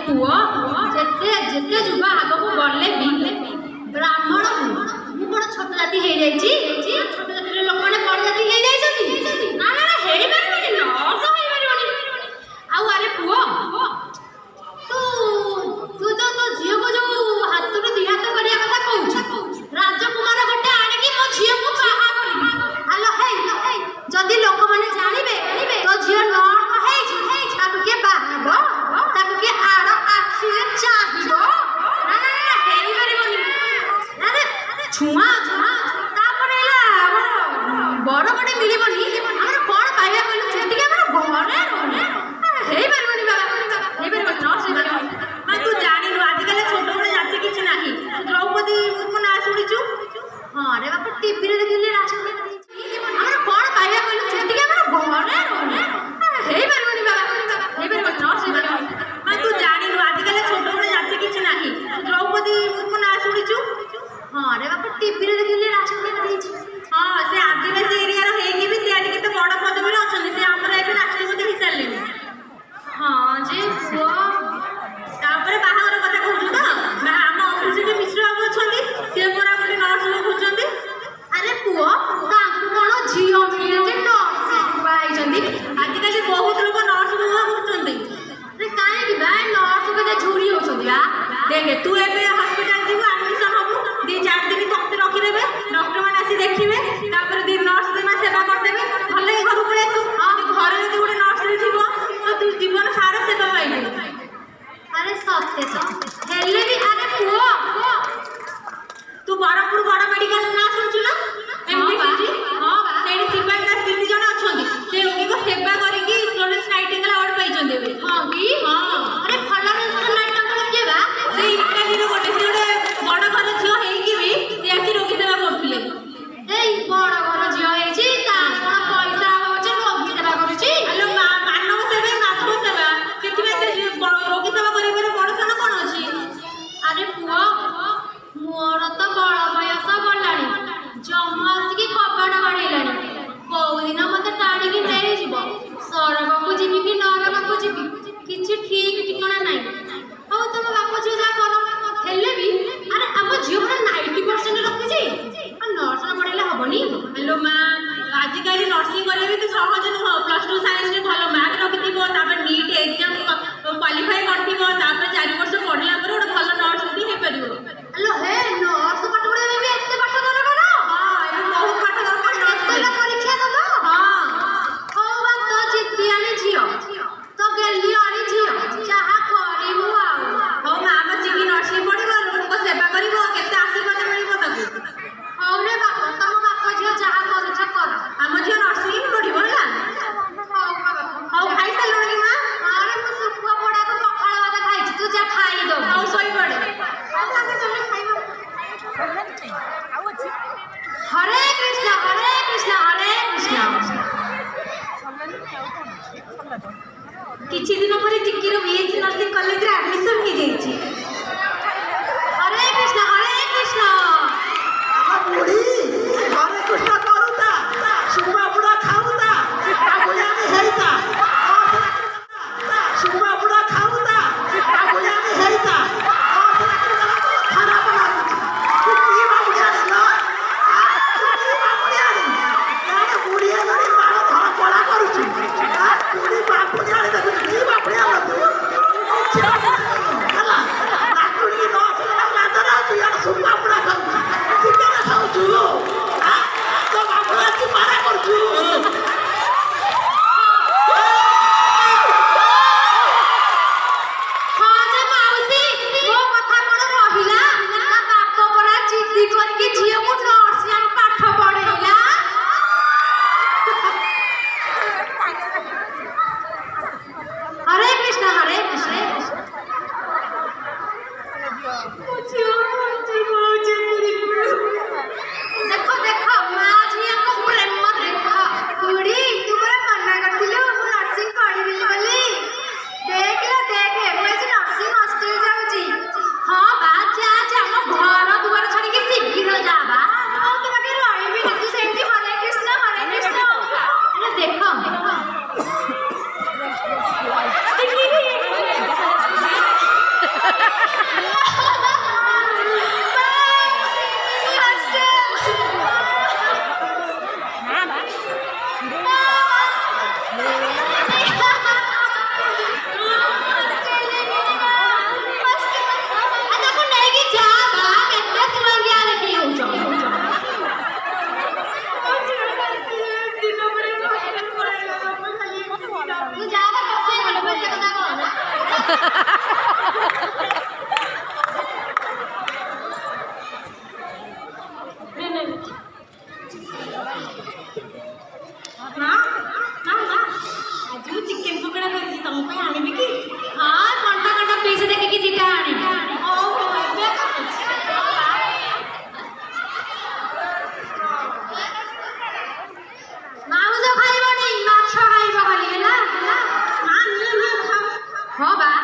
ପୁଅ ଯେତେ ଯେତେ ଯୁଗ ଆଗକୁ ଗଲେ ବି ବ୍ରାହ୍ମଣ ମୁଁ କଣ ଛୋଟ ଜାତି ହେଇଯାଇଛି? ଛୋଟ ଜାତିର ଲୋକମାନେ ବଡ଼ ଜାତି ହେଇଯାଇଛନ୍ତି? ନା ନା ହେଇପାରିବନି, ନର୍ସ ହେଇପାରିବନି। ଆଉ ଆରେ ପୁଅ ତୁ ତୁ ତୋ ଝିଅକୁ ଯୋଉ ହାତରୁ ଦି ହାତ କରିବା କଥା କହୁଛୁ, ରାଜକୁମାର ଗୋଟେ ଆଣିକି ମୋ ଝିଅକୁ ବାହା କରିବି। ଆଲୋ ହେଇ ଯଦି ଲୋକମାନେ ଜାଣିବେ ତୋ ଝିଅ ନର୍ସ ହେଇଛି, ତାକୁ କିଏ ବାହା ହେବ? ତାକୁ କିଏ ଆଡ଼ ଆଖିରେ ଚାହିଁବ? ନା ନା ନା ହେଇପାରିବନି। ଆରେ ଛୁଆଁ ତାପରେ ହେଲା ଆମର ବର ଗୋଟେ ମିଳିବନି, ଆମର କଣ ପାଇବା କହିଲୁ? ଯେତିକି ଆମର ଘରେ ହେଇପାରିବନି ବାବା, ହେଇପାରିବନି, ନର୍ସ ହେଇପାରିବନି। ତୁ ଜାଣିନୁ ଆଜିକାଲି ଛୋଟ ବଡ଼ ଜାତି କିଛି ନାହିଁ। ଦ୍ରୌପଦୀ ମୁର୍ମୁ ନାଁ ଶୁଣିଛୁ? ହଁ ରେ ବାପା, ଟିଭିରେ ଦେଖିଲି ରାଷ୍ଟ୍ରପତି ଆମର କଣ ପାଇବା କହିଲୁ? ଯେତିକି ଆମର ଘରେ ହେଇପାରିବନି ବାବା, ହେଇପାରିବନି, ନର୍ସ ହେଇପାରିବନି। ତୁ ଜାଣିନୁ ଆଜିକାଲି ଛୋଟ ବଡ଼ ଜାତି କିଛି ନାହିଁ। ଦ୍ରୌପଦୀ ମୁର୍ମୁ ନାଁ ଶୁଣିଛୁ? ହଁ ରେ ବାପା, ଟିଭିରେ ଦେଖିଲି ରାଷ୍ଟ୍ରପତି ହେଇଛି। ହଁ, ସେ ଆଦିବାସୀ ଏରିଆର ହେଇକି ବି ସେ ଆଜି କେତେ ବଡ଼ ପଦବୀରେ ଅଛନ୍ତି। ସେ ଆମର ଏବେ ରାଷ୍ଟ୍ରପତି ହେଇସାରିଲେଣି। ହଁ ଯେ ପୁଅ, ତାପରେ ବାହାଘର କଥା କହୁଛୁ ତ? ଆମ ଅଫିସରେ ମିଶ୍ର ବାବୁ ଅଛନ୍ତି, ସିଏ ପରା ଗୋଟେ ନର୍ସ ଖୋଜୁଛନ୍ତି। ଆରେ ପୁଅ, ତାଙ୍କୁ କଣ ଝିଅ ମିଳିଛି ନର୍ସ ବାହା ହେଇଛନ୍ତି? ଆଜିକାଲି ବହୁତ ଲୋକ ନର୍ସ ବାହା କରୁଛନ୍ତି। କାହିଁକି ବା ନର୍ସ କେତେ ଝୁରି ହଉଛନ୍ତି ବା? ଦେଖେ, ତୁ ଏବେ ହସ୍ପିଟାଲ ଯିବୁ, ଆଡମିସନ ହବୁ, 2-4 ଦିନ ତତେ ରଖିଦେବେ, ଡକ୍ଟରମାନେ ଆସି ଦେଖିବେ, ତାପରେ ନର୍ସ ଦିନ ସେବା କରିଦେବେ, ଭଲ ଘରକୁ ପଳେଇ ଆସିବୁ। ଘରେ ଯଦି ଗୋଟେ ନର୍ସରେ ଥିବ ତ ତୁ ଜୀବନ ସାରା ସେବା ପାଇବୁ। ଆରେ ସତେ ତ, ହେଲେ ବି ଆରେ ପୁଅ ତୁ ବରପୁର ବଡ଼ ମେଡିକାଲ ନାଁ ଶୁଣିଛୁ ନା? ସେଇଠି ସିପାହୀ ଦାସ 3 ଜଣ ଅଛନ୍ତି, ସେ ରୋଗୀଙ୍କ ସେବା କରିକି ଫ୍ଲୋରେନ୍ସ ନାଇଟିଙ୍ଗେଲ ଆୱାର୍ଡ ପାଇଛନ୍ତି ଏବେ। ହଁ କି? ହଁ। ଆରେ ଫ୍ଲୋରେନ୍ସ ନାଇଟିଙ୍ଗେଲ କିଏ ବା? ସେ ଇଟାଲୀର ଗୋଟେ, ସେ ଗୋଟେ ବଡ଼ ଘର ଝିଅ ହେଇକି ବି ସେ ଆସି ରୋଗୀ ସେବା କରୁଥିଲେ। ଏଇ ବଡ଼ ଘର ଝିଅ ହେଇଛି, ତାର କଣ ପଇସା ହଉଛି ରୋଗୀ ସେବା କରୁଛି? ଆଲୋ ମାନବ ସେବା ମାଧବ ସେବା, ସେଥିପାଇଁ ସେ ରୋଗୀ ସେବା କରିବାରେ ବଡ଼ ସାନ କଣ ଅଛି? ଆରେ ପୁଅ, ମୋର ତ ବଳ ବୟସ ଗଲାଣି, ଜମ ଆସିକି କବାଟ ବାଡ଼େଇଲାଣି। କୋଉଦିନ ମତେ ଟାଣିକି ନେଇଯିବ, ସରଗକୁ ଯିବି କି ନରକକୁ ଯିବି, କିଛି ଠିକ ଠିକଣା ନାହିଁ। ହଉ ତମ ବାପ ଝିଅ ଯାହା କର। ହେଲେ ବି ଆରେ ଆମ ଝିଅ ପୁରା 90% ରଖିଛି, ନର୍ସ ନ ପଢ଼େଇଲେ ହବନି? ହ୍ୟାଲୋ ମା, ଆଜିକାଲି ନର୍ସିଂ କରିବା ବି ତ ସହଜ ନୁହଁ। +2 ସାଇନ୍ସରେ ଭଲ ମାର୍କ ରଖିଥିବ, ତାପରେ ନିଟ୍ ଏକ୍ଜାମ କ୍ୱାଲିଫାଇ କରିଥିବ, ତାପରେ 4 ବର୍ଷ ପଢ଼ିଲା ପରେ ଗୋଟେ ଭଲ ନର୍ସ ବି ହେଇପାରିବ। ହ୍ୟାଲୋ ହେ, ନର୍ସ ପାଠ ପଢ଼ିବା ବି ଏତେ ପାଠ ଦରକାର? ହଁ, ଏବେ ବହୁତ ପାଠ ଦରକାର। ପରୀକ୍ଷା ଦବ? ହଁ। ହଉ ବା, ତୋ ଜିଦିଆଣି ଝିଅ, ତୋ ଗେଲିଆଣି ଝିଅ, ଯାହା କରିବୁ ଆଉ। ହଉ ମା, ଆମ ଚିକି ନର୍ସିଂ ପଢ଼ିବ, ଲୋକଙ୍କ ସେବା କରିବ, କେତେ ଆଶୀର୍ବାଦ ମିଳିବ ତାକୁ। ହଉ ରେ ବାପ, ତମ ବାପ ଝିଅ ଯାହା କରୁଛ କର, ଆମ ଝିଅ ନର୍ସିଂ ପଢ଼ିବ ହେଲା। ହଉ ଖାଇସାରିଲୁଣି କି ମା? ଆରେ ମୁଁ ଶୁଖୁଆ ପୋଡ଼ାକୁ ପଖାଳ ଭାତ ଖାଇଛି, ତୁ ଯା ଖାଇଦବୁ। ହଉ ଶୋଇପଡ଼େ। ହରେ କୃଷ୍ଣ ହରେ କୃଷ୍ଣ ହରେ କୃଷ୍ଣ। କିଛି ଦିନ ପରେ ଚିକିର BSc ନର୍ସିଂ କଲେଜରେ ଆଡମିସନ ହେଇଯାଇଛି। ହରେ କୃଷ୍ଣ ହରେ କୃଷ୍ଣ। ବୁଢ଼ୀ ହରେ କୃଷ୍ଣ କରୁତା, ସୁମା ବୁଢ଼ା ଖାଉତା, ଆଗୁଳିଆଣି ହେଇତା, ସୁମା ବୁଢ଼ା ଖାଉତା, ଆଗୁଳିଆଣି ହେଇତା, ଖରାପ ଲାଗୁଛି। କି ବାବୁଳିଆଣି ନ ବୁଢ଼ୀ ହେଲାଣି, ମାଳ ଧର କଳା କରୁଛୁ। ବୁଢ଼ୀ ବାବୁଳିଆଣି ଦେଖୁଛୁ, କି ବାବୁଳିଆ ହେଲା, ନାତୁଣୀ ନର୍ସ ମାଦରେ ଅଛୁ, ଇଆଡ଼େ ସୁମା ବୁଢ଼ା ଖାଉଛୁ, ଚିକେନ ଖାଉଛୁ, ତୋ ବାବୁ ଆସି ମାରା କରୁଛୁ। ହଁ ଯେ ମାଉସୀ, ମୋ କଥା କଣ ରହିଲା? ତା ବାପ ପରା ଜିଦି କରିକି ଝିଅକୁ ନର୍ସିଂ ପାଠ ପଢ଼େଇଲା। ହରେ କୃଷ୍ଣ ହରେ କୃଷ୍ଣ। ଦେଖ ଦେଖ, ମା ଝିଅଙ୍କ ପ୍ରେମ ଦେଖ। ବୁଢ଼ୀ, ତୁ ପରା ମନା କରିଥିଲୁ ମୁଁ ନର୍ସିଂ ପଢ଼ିବିନି ବୋଲି। ଦେଖ ଦେଖେ, ମୁଁ ଆଜି ନର୍ସିଂ ହଷ୍ଟେଲ ଯାଉଛି। ହଁ ବା, ଯା ଯା, ଆମ ଘର ଦୁଆର ଛାଡ଼ିକି ଶୀଘ୍ର ଯା ବା। ଆଉ ତୁ ବାକି ରହିବିନି, ତୁ ସେମିତି ହରେ କୃଷ୍ଣ ଦେଖ। ହଁ ବା